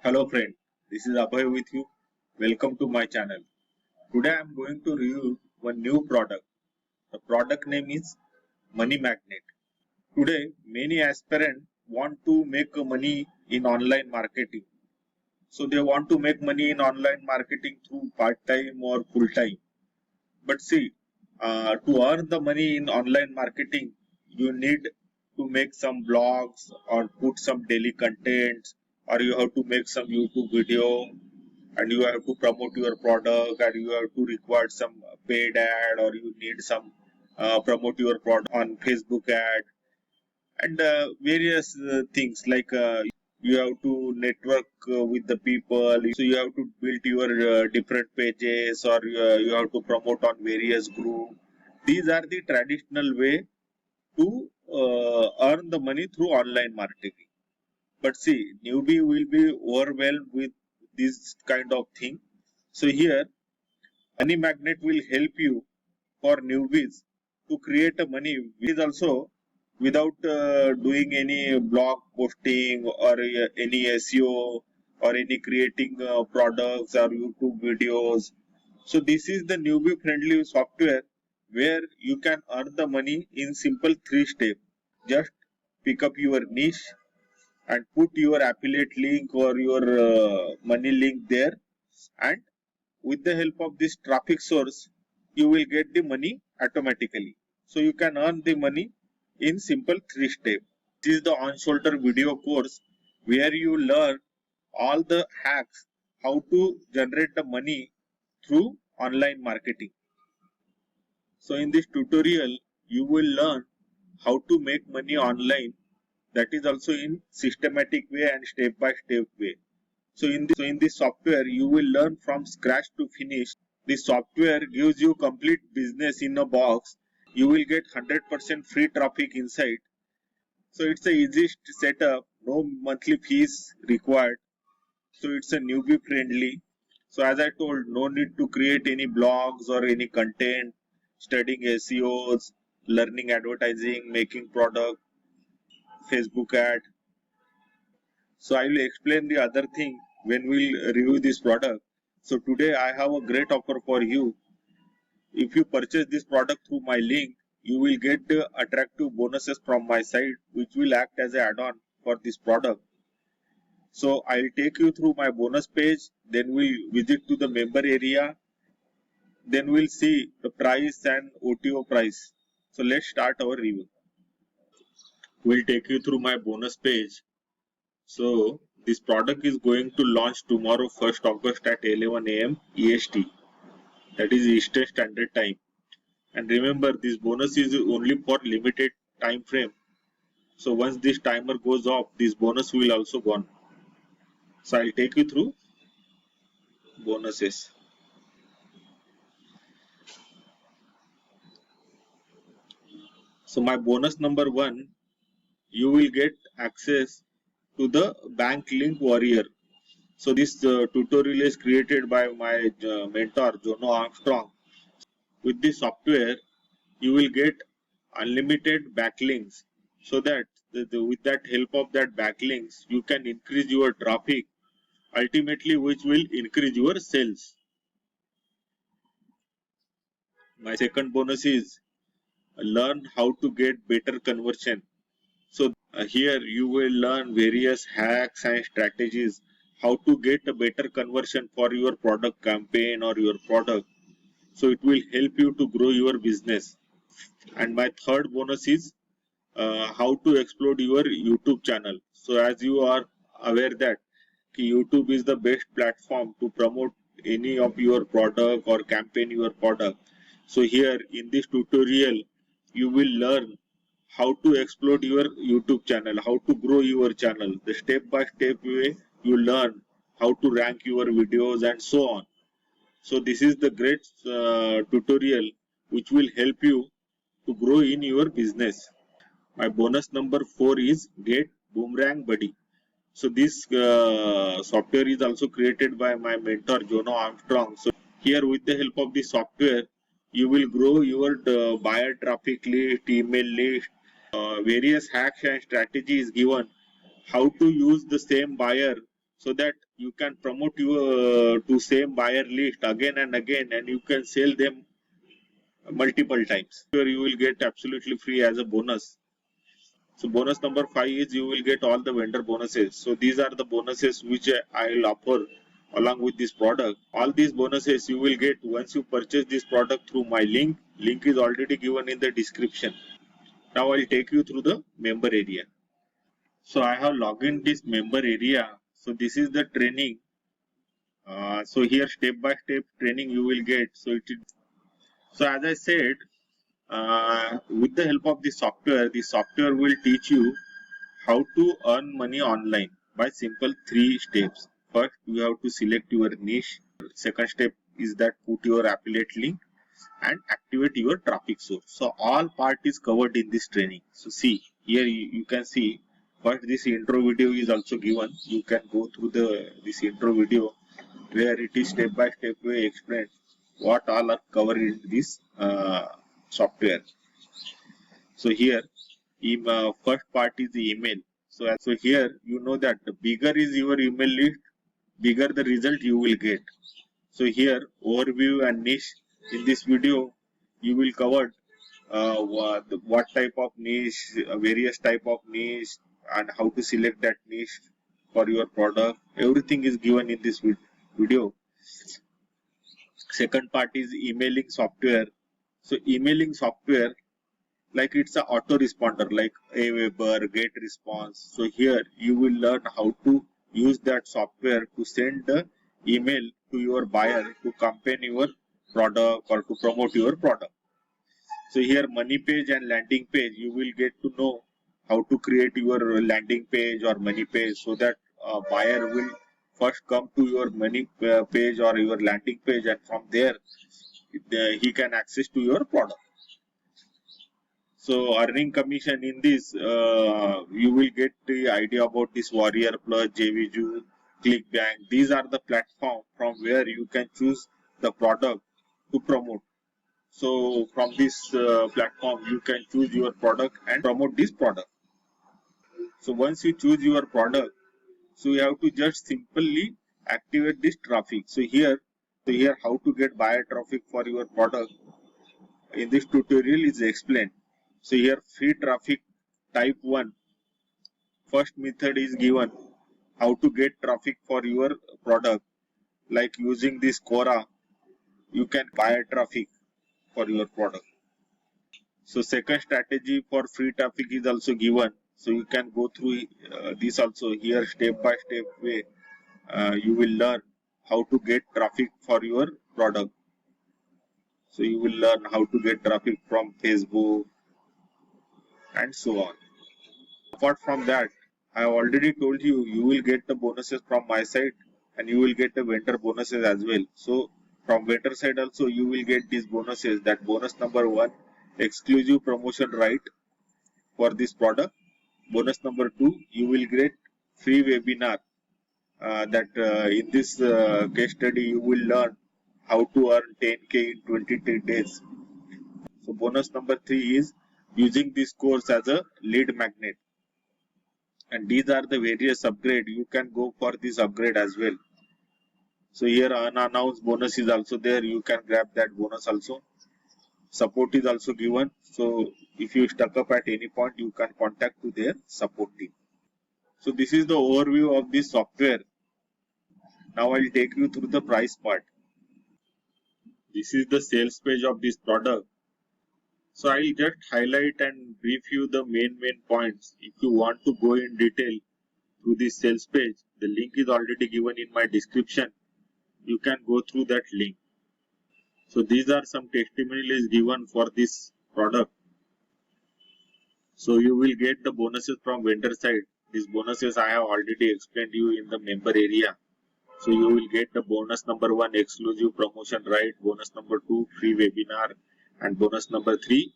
Hello friend, this is Abhay with you. Welcome to my channel. Today I am going to review one new product. The product name is Money Magnet. Today many aspirants want to make money in online marketing. So they want to make money in online marketing through part-time or full-time. But see, to earn the money in online marketing, you need to make some blogs or put some daily contents, or you have to make some YouTube video, and you have to promote your product, and you have to require some paid ad, or you need some promote your product on Facebook ad, and various things like you have to network with the people, so you have to build your different pages, or you have to promote on various group. These are the traditional way to earn the money through online marketing. But see, newbie will be overwhelmed with this kind of thing. So here Money Magnet will help you for newbies to create a money, which is also without doing any blog posting or any SEO or any creating products or YouTube videos. So this is the newbie friendly software where you can earn the money in simple 3 steps. Just pick up your niche and put your affiliate link or your money link there, and with the help of this traffic source you will get the money automatically. So you can earn the money in simple 3 steps. This is the on shoulder video course where you learn all the hacks how to generate the money through online marketing. So in this tutorial you will learn how to make money online, that is also in systematic way and step by step way. So in this software you will learn from scratch to finish. This software gives you complete business in a box. You will get 100% free traffic inside. So it's the easiest setup, no monthly fees required. So it's a newbie friendly. So as I told, no need to create any blogs or any content, studying SEOs, learning advertising, making product, Facebook ad. So I will explain the other thing when we'll review this product. So today I have a great offer for you. If you purchase this product through my link, you will get attractive bonuses from my side, which will act as an add-on for this product. So I'll take you through my bonus page, then we'll visit to the member area, then we'll see the price and OTO price. So let's start our review. We'll take you through my bonus page. So this product is going to launch tomorrow 1st August at 11 AM EST, that is Eastern Standard Time. And remember, this bonus is only for limited time frame. So once this timer goes off, this bonus will also gone. So I'll take you through bonuses. So my bonus number 1, you will get access to the Bank Link Warrior. So this tutorial is created by my mentor Jono Armstrong. With this software, you will get unlimited backlinks, so that with that help of that backlinks you can increase your traffic, ultimately which will increase your sales. My second bonus is learn how to get better conversion. So here you will learn various hacks and strategies how to get a better conversion for your product campaign or your product. So it will help you to grow your business. And my third bonus is how to explode your YouTube channel. So as you are aware that YouTube is the best platform to promote any of your product or campaign your product. So here in this tutorial you will learn how to explode your YouTube channel, how to grow your channel. The step by step way you learn how to rank your videos and so on. So this is the great tutorial which will help you to grow in your business. My bonus number 4 is Get Boomerang Buddy. So this software is also created by my mentor Jono Armstrong. So here with the help of this software, you will grow your buyer traffic list, email list, various hacks and strategies given how to use the same buyer so that you can promote your to same buyer list again and again, and you can sell them multiple times. Here you will get absolutely free as a bonus. So bonus number 5 is you will get all the vendor bonuses. So these are the bonuses which I will offer along with this product. All these bonuses you will get once you purchase this product through my link. Link is already given in the description. Now I'll take you through the member area. So I have logged in this member area. So this is the training. So here step by step training you will get. So as I said, with the help of the software will teach you how to earn money online by simple 3 steps. First, you have to select your niche. Second step is that put your affiliate link and activate your traffic source. So all part is covered in this training. So see here you can see first this intro video is also given. You can go through this intro video where it is step by step way explained what all are covered in this software. So here first part is the email. So here you know that the bigger is your email list, bigger the result you will get. So here overview and niche. In this video you will cover what type of niche, various type of niche, and how to select that niche for your product. Everything is given in this video. Second part is emailing software. So emailing software, like it's a autoresponder like Aweber, GetResponse. So here you will learn how to use that software to send the email to your buyer to campaign your product or to promote your product. So here money page and landing page, you will get to know how to create your landing page or money page, so that a buyer will first come to your money page or your landing page, and from there he can access to your product. So earning commission in this, you will get the idea about this Warrior Plus, JVZoo, ClickBank. These are the platform from where you can choose the product to promote. So from this platform, you can choose your product and promote this product. So once you choose your product, so you have to just simply activate this traffic. So here how to get buyer traffic for your product in this tutorial is explained. So here free traffic type 1, first method is given how to get traffic for your product, like using this Quora you can buy traffic for your product. So second strategy for free traffic is also given, so you can go through this also. Here step by step way you will learn how to get traffic for your product. So you will learn how to get traffic from Facebook and so on. Apart from that, I have already told you, you will get the bonuses from my side and you will get the vendor bonuses as well. So from vendor side also you will get these bonuses. That bonus number 1, exclusive promotion right for this product. Bonus number 2, you will get free webinar. In this case study you will learn how to earn 10k in 23 days. So bonus number 3 is using this course as a lead magnet. And these are the various upgrade. You can go for this upgrade as well. So here unannounced bonus is also there. You can grab that bonus also. Support is also given. So if you stuck up at any point, you can contact to their support team. So this is the overview of this software. Now I'll take you through the price part. This is the sales page of this product. So I'll just highlight and brief you the main points. If you want to go in detail through this sales page, the link is already given in my description. You can go through that link. So these are some testimonials given for this product. So you will get the bonuses from vendor side. These bonuses I have already explained you in the member area. So you will get the bonus number 1, exclusive promotion right, bonus number 2, free webinar, and bonus number 3,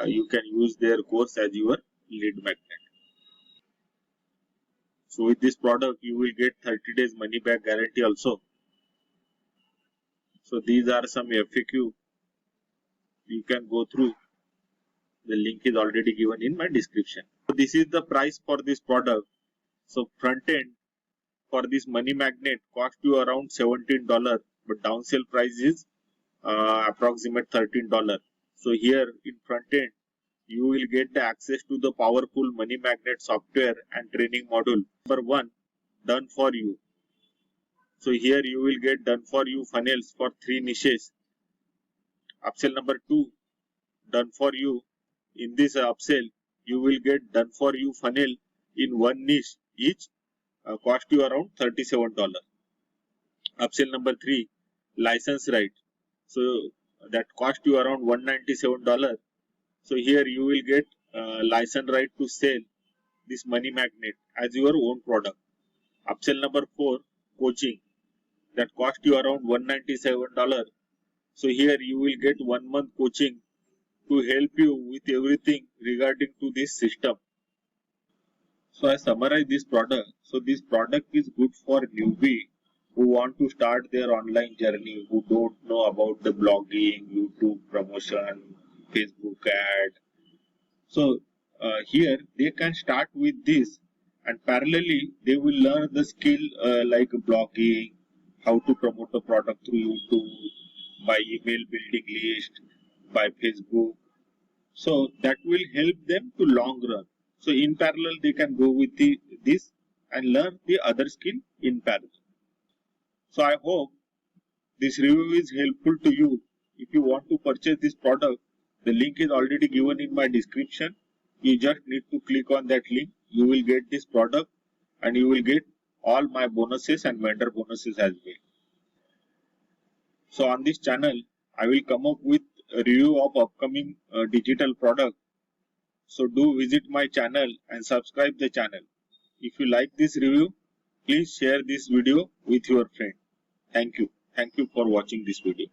you can use their course as your lead magnet. So with this product you will get 30 days money back guarantee also. So these are some FAQ you can go through. The link is already given in my description. So this is the price for this product. So front end for this money magnet cost you around $17, but down sale price is approximate $13. So here in front end, you will get the access to the powerful money magnet software and training module. Number 1, done for you. So here you will get done for you funnels for 3 niches. Upsell number 2, done for you. In this upsell, you will get done for you funnel in 1 niche each, cost you around $37. Upsell number 3, license right. So that cost you around $197. So here you will get license right to sell this money magnet as your own product. Upsell number 4, coaching, that cost you around $197. So here you will get 1 month coaching to help you with everything regarding to this system. So I summarize this product. So this product is good for newbie who want to start their online journey, who don't know about the blogging, YouTube promotion, Facebook ad. So here they can start with this, and parallelly they will learn the skill like blogging, how to promote a product through YouTube, by email building list, by Facebook. So that will help them to long run. So in parallel they can go with this and learn the other skill in parallel. So I hope this review is helpful to you. If you want to purchase this product, the link is already given in my description. You just need to click on that link. You will get this product and you will get all my bonuses and vendor bonuses as well. So on this channel, I will come up with a review of upcoming digital product. So do visit my channel and subscribe the channel. If you like this review, please share this video with your friend. Thank you. Thank you for watching this video.